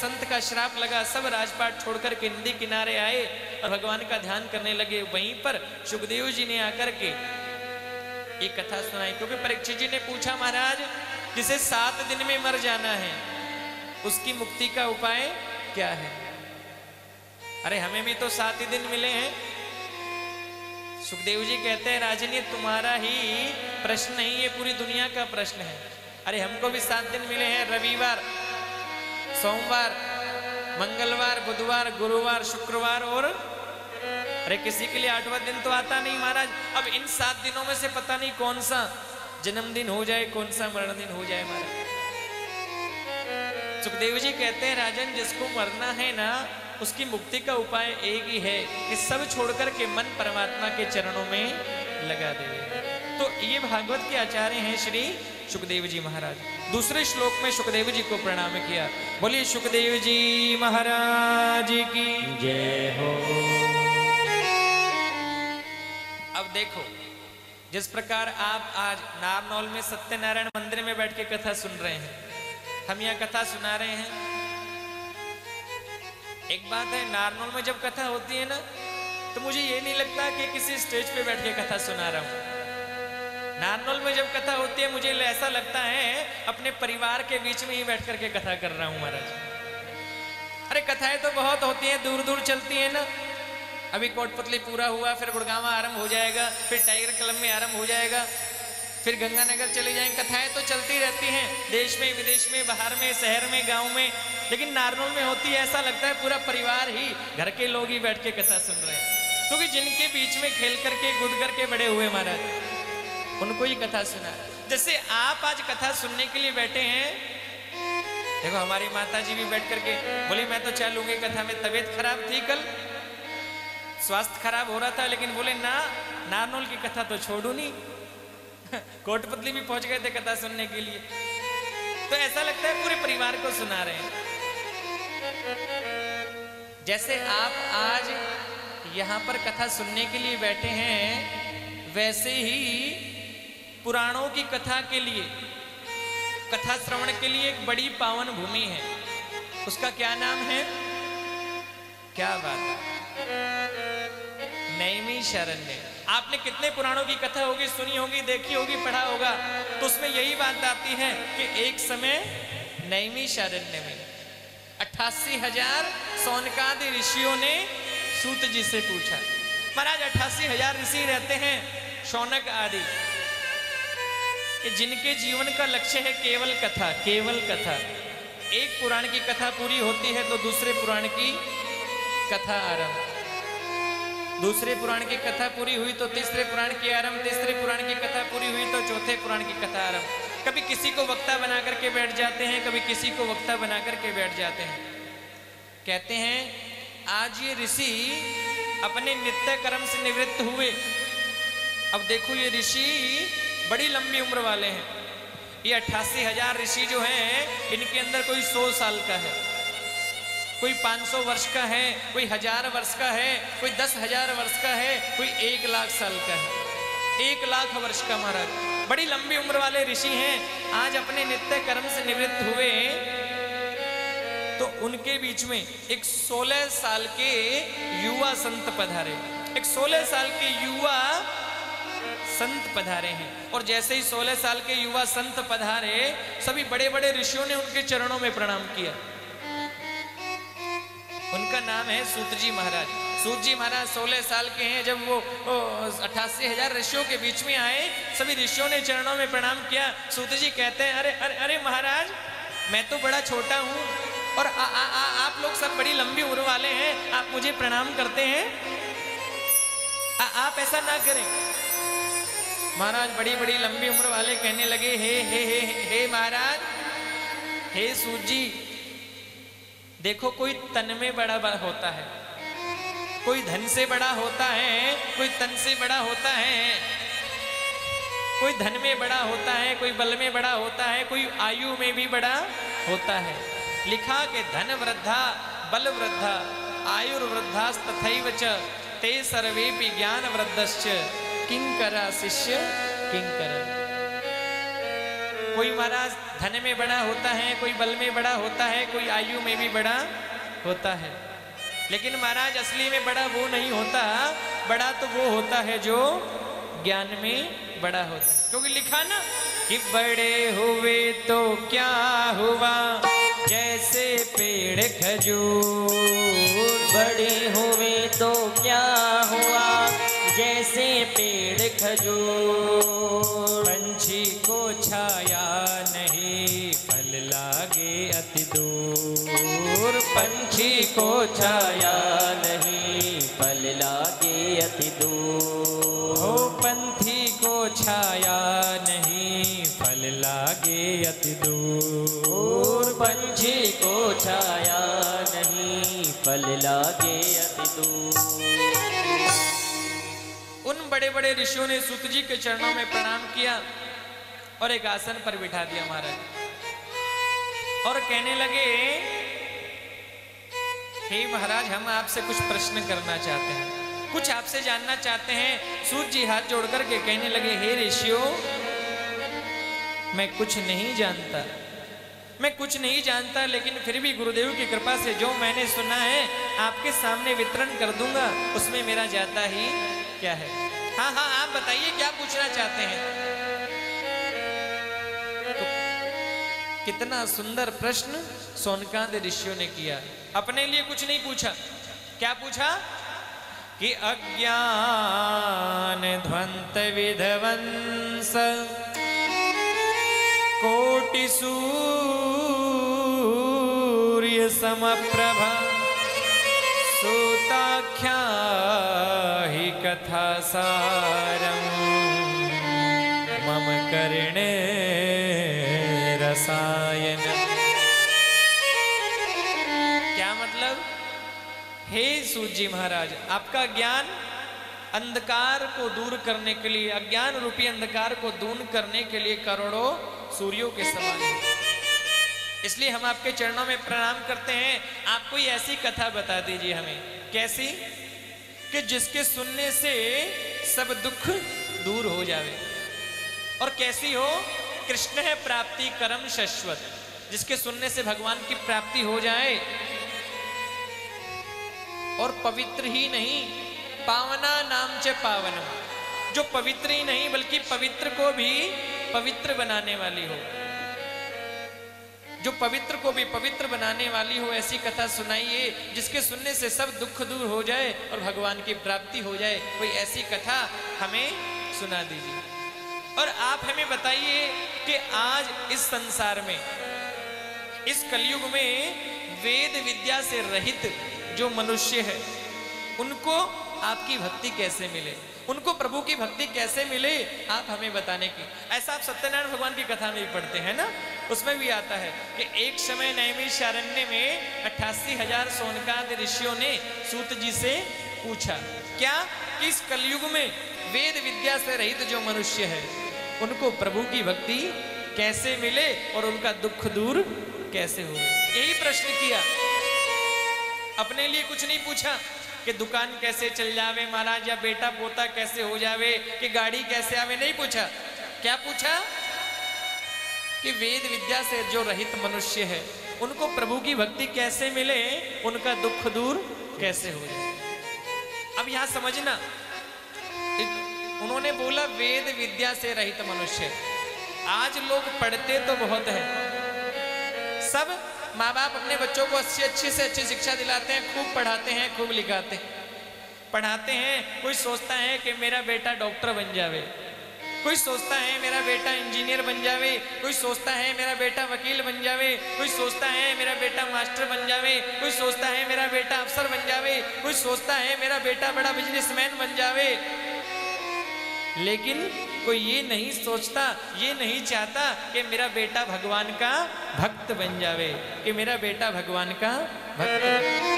संत का श्राप लगा, सब राजपाट छोड़कर के नदी किनारे आए और भगवान का ध्यान करने लगे। वहीं पर सुखदेव जी ने आकर के एक कथा सुनाई, क्योंकि परीक्षित जी ने पूछा महाराज जिसे 7 दिन में मर जाना है उसकी मुक्ति का उपाय क्या है? अरे हमें भी तो 7 ही दिन मिले हैं। सुखदेव जी कहते हैं राजन ये तुम्हारा ही प्रश्न नहीं, ये पूरी दुनिया का प्रश्न है। अरे हमको भी 7 दिन मिले हैं, रविवार, सोमवार, मंगलवार, बुधवार, गुरुवार, शुक्रवार और अरे किसी के लिए 8वां दिन तो आता नहीं महाराज। अब इन 7 दिनों में से पता नहीं कौन सा जन्मदिन हो जाए, कौन सा मरण दिन हो जाए महाराज। सुखदेव जी कहते हैं राजन जिसको मरना है ना उसकी मुक्ति का उपाय एक ही है कि सब छोड़कर के मन परमात्मा के चरणों में लगा दे। तो ये भागवत के आचार्य हैं श्री सुखदेव जी महाराज। दूसरे श्लोक में सुखदेव जी को प्रणाम किया। बोलिए सुखदेव जी महाराज की जय हो। अब देखो जिस प्रकार आप आज नारनौल में सत्यनारायण मंदिर में बैठ के कथा सुन रहे हैं, हम यहाँ कथा सुना रहे हैं। एक बात है, नारनौल में जब कथा होती है ना तो मुझे ये नहीं लगता कि किसी स्टेज पे बैठ के कथा सुना रहा हूं। नारनौल में जब कथा होती है मुझे ऐसा लगता है अपने परिवार के बीच में ही बैठ करके कथा कर रहा हूं महाराज। अरे कथाएं तो बहुत होती हैं, दूर दूर चलती है ना। अभी कोटपुतली पूरा हुआ, फिर गुड़गांव आरंभ हो जाएगा, फिर टाइगर क्लब में आरंभ हो जाएगा, फिर गंगानगर चले जाएंगे। कथाएं तो चलती रहती हैं देश में, विदेश में, बाहर में, शहर में, गांव में। लेकिन नारनौल में होती है ऐसा लगता है पूरा परिवार ही, घर के लोग ही बैठ के कथा सुन रहे हैं, क्योंकि जिनके बीच में खेल करके कूद करके बड़े हुए महाराज उनको ही कथा सुना। जैसे आप आज कथा सुनने के लिए बैठे हैं, देखो हमारी माता जी भी बैठ करके बोली मैं तो चलूंगी कथा में, तबीयत खराब थी कल, स्वास्थ्य खराब हो रहा था, लेकिन बोले ना नारनौल की कथा तो छोड़ू नहीं। कोटपुतली भी पहुंच गए थे कथा सुनने के लिए। तो ऐसा लगता है पूरे परिवार को सुना रहे हैं। जैसे आप आज यहाँ पर कथा सुनने के लिए बैठे हैं, वैसे ही पुराणों की कथा के लिए, कथा श्रवण के लिए एक बड़ी पावन भूमि है। उसका क्या नाम है? क्या बात है, नैमिषारण्य। आपने कितने पुराणों की कथा होगी, सुनी होगी, देखी होगी, पढ़ा होगा, तो उसमें यही बात आती है कि एक समय नैमिषारण्य में 88,000 सौनकादि ऋषियों ने सूत जी से पूछा। महाराज 88,000 ऋषि रहते हैं शौनक आदि, जिनके जीवन का लक्ष्य है केवल कथा, केवल कथा। एक पुराण की कथा पूरी होती है तो दूसरे पुराण की कथा आरंभ, दूसरे पुराण की कथा पूरी हुई तो तीसरे पुराण की आरंभ, तीसरे पुराण की कथा पूरी हुई तो चौथे पुराण की कथा आरंभ। कभी किसी को वक्ता बना करके बैठ जाते हैं, कभी किसी को वक्ता बना करके बैठ जाते हैं। कहते हैं आज ये ऋषि अपने नित्य कर्म से निवृत्त हुए। अब देखो ये ऋषि बड़ी लंबी उम्र वाले हैं। ये 88,000 ऋषि जो हैं इनके अंदर कोई 100 साल का है, कोई 500 वर्ष का है, कोई 1000 वर्ष का है, कोई 10,000 वर्ष का है, कोई 1 लाख साल का है, 1 लाख वर्ष का महाराज। बड़ी लंबी उम्र वाले ऋषि हैं। आज अपने नित्य कर्म से निवृत्त हुए तो उनके बीच में एक 16 साल के युवा संत पधारे। एक 16 साल के युवा संत पधारे हैं। और जैसे ही 16 साल के युवा संत पधारे, सभी बड़े बड़े ऋषियों ने उनके चरणों में प्रणाम किया। उनका नाम है सूत जी महाराज। सूत जी महाराज 16 साल के हैं। जब वो 88,000 ऋषियों के बीच में आए, सभी ऋषियों ने चरणों में प्रणाम किया। सूत जी कहते हैं अरे अरे अरे महाराज, मैं तो बड़ा छोटा हूँ और आप लोग सब बड़ी लंबी उम्र वाले हैं, आप मुझे प्रणाम करते हैं, आप ऐसा ना करें। महाराज बड़ी बड़ी लंबी उम्र वाले कहने लगे हे हे हे हे महाराज, हे सूत जी, देखो कोई तन में बड़ा होता है, कोई धन से बड़ा होता है, कोई तन से बड़ा होता है, कोई धन में बड़ा होता है, कोई बल में बड़ा होता है, कोई आयु में भी बड़ा होता है। लिखा के धन वृद्धा बल वृद्धा आयुर्वृद्धास्तथैव च ते सर्वेपि ज्ञान वृद्धश्च किंकरा शिष्य किंकर। कोई महाराज धन में बड़ा होता है, कोई बल में बड़ा होता है, कोई आयु में भी बड़ा होता है, लेकिन महाराज असली में बड़ा वो नहीं होता, बड़ा तो वो होता है जो ज्ञान में बड़ा होता है। क्योंकि लिखा ना कि बड़े हुए तो क्या हुआ जैसे पेड़ खजूर, बड़े हुए तो क्या हुआ जैसे पेड़ खजूर, पंछी को छाया नहीं फल लागे अति दूर, पंछी को छाया नहीं फल लागे अति दूर, हो पंथी को छाया नहीं फल लागे अति दूर, पंछी को छाया नहीं फल लागे अति दूर। उन बड़े बड़े ऋषियों ने सूत जी के चरणों में प्रणाम किया और एक आसन पर बिठा दिया महाराज, और कहने लगे हे महाराज, हम आपसे कुछ प्रश्न करना चाहते हैं, कुछ आपसे जानना चाहते हैं। सूत जी हाथ जोड़ करके कहने लगे हे ऋषियों, मैं कुछ नहीं जानता, मैं कुछ नहीं जानता, लेकिन फिर भी गुरुदेव की कृपा से जो मैंने सुना है आपके सामने वितरण कर दूंगा, उसमें मेरा जाता ही क्या है। हाँ हाँ, आप बताइए क्या पूछना चाहते हैं। तो कितना सुंदर प्रश्न सोनकांत ऋषियों ने किया। अपने लिए कुछ नहीं पूछा, क्या पूछा कि अज्ञान ध्वंत विध्वंस कोटि सूर्य समप्रभा, सूताख्या ही कथा सारम मम कर्णे रसायन। क्या मतलब? हे सूत जी महाराज, आपका ज्ञान अंधकार को दूर करने के लिए, अज्ञान रूपी अंधकार को दूर करने के लिए करोड़ों सूर्यों के समान है, इसलिए हम आपके चरणों में प्रणाम करते हैं। आप कोई ऐसी कथा बता दीजिए हमें, कैसी कि जिसके सुनने से सब दुख दूर हो जावे, और कैसी हो? कृष्ण है प्राप्ति करम शाश्वत, जिसके सुनने से भगवान की प्राप्ति हो जाए, और पवित्र ही नहीं, पावना नाम च पावनम, जो पवित्र ही नहीं बल्कि पवित्र को भी पवित्र बनाने वाली हो, जो पवित्र को भी पवित्र बनाने वाली हो, ऐसी कथा सुनाइए जिसके सुनने से सब दुख दूर हो जाए और भगवान की प्राप्ति हो जाए। कोई ऐसी कथा हमें सुना दीजिए। और आप हमें बताइए कि आज इस संसार में, इस कलयुग में वेद विद्या से रहित जो मनुष्य है, उनको आपकी भक्ति कैसे मिले, उनको प्रभु की भक्ति कैसे मिले, आप हमें बताने की। ऐसा आप सत्यनारायण भगवान की कथा में भी पढ़ते हैं ना, उसमें भी आता है कि एक समय नैमिषारण्य में 88,000 सोनकांत ऋषियों ने सूत जी से पूछा क्या कि इस कलयुग में वेद विद्या से रहित जो मनुष्य है, उनको प्रभु की भक्ति कैसे मिले और उनका दुख दूर कैसे हो। यही प्रश्न किया, अपने लिए कुछ नहीं पूछा कि दुकान कैसे चल जावे महाराज, या बेटा पोता कैसे हो जावे, कि गाड़ी कैसे आवे, नहीं पूछा। क्या पूछा कि वेद विद्या से जो रहित मनुष्य है, उनको प्रभु की भक्ति कैसे मिले, उनका दुख दूर कैसे हो जाए। अब यहां समझना, उन्होंने बोला वेद विद्या से रहित मनुष्य। आज लोग पढ़ते तो बहुत है, सब माँ बाप अपने बच्चों को अच्छी से अच्छी शिक्षा दिलाते हैं, खूब पढ़ाते हैं, खूब लिखाते हैं, पढ़ाते हैं। कोई सोचता है कि मेरा बेटा डॉक्टर बन जावे, कोई सोचता है मेरा बेटा इंजीनियर बन जावे, कोई सोचता है मेरा बेटा वकील बन जावे, कोई सोचता है मेरा बेटा मास्टर बन जावे, कोई सोचता है मेरा बेटा अफसर बन जावे, कोई सोचता है मेरा बेटा बड़ा बिजनेसमैन बन जावे। लेकिन कोई ये नहीं सोचता, ये नहीं चाहता कि मेरा बेटा भगवान का भक्त बन जावे, कि मेरा बेटा भगवान का भक्त।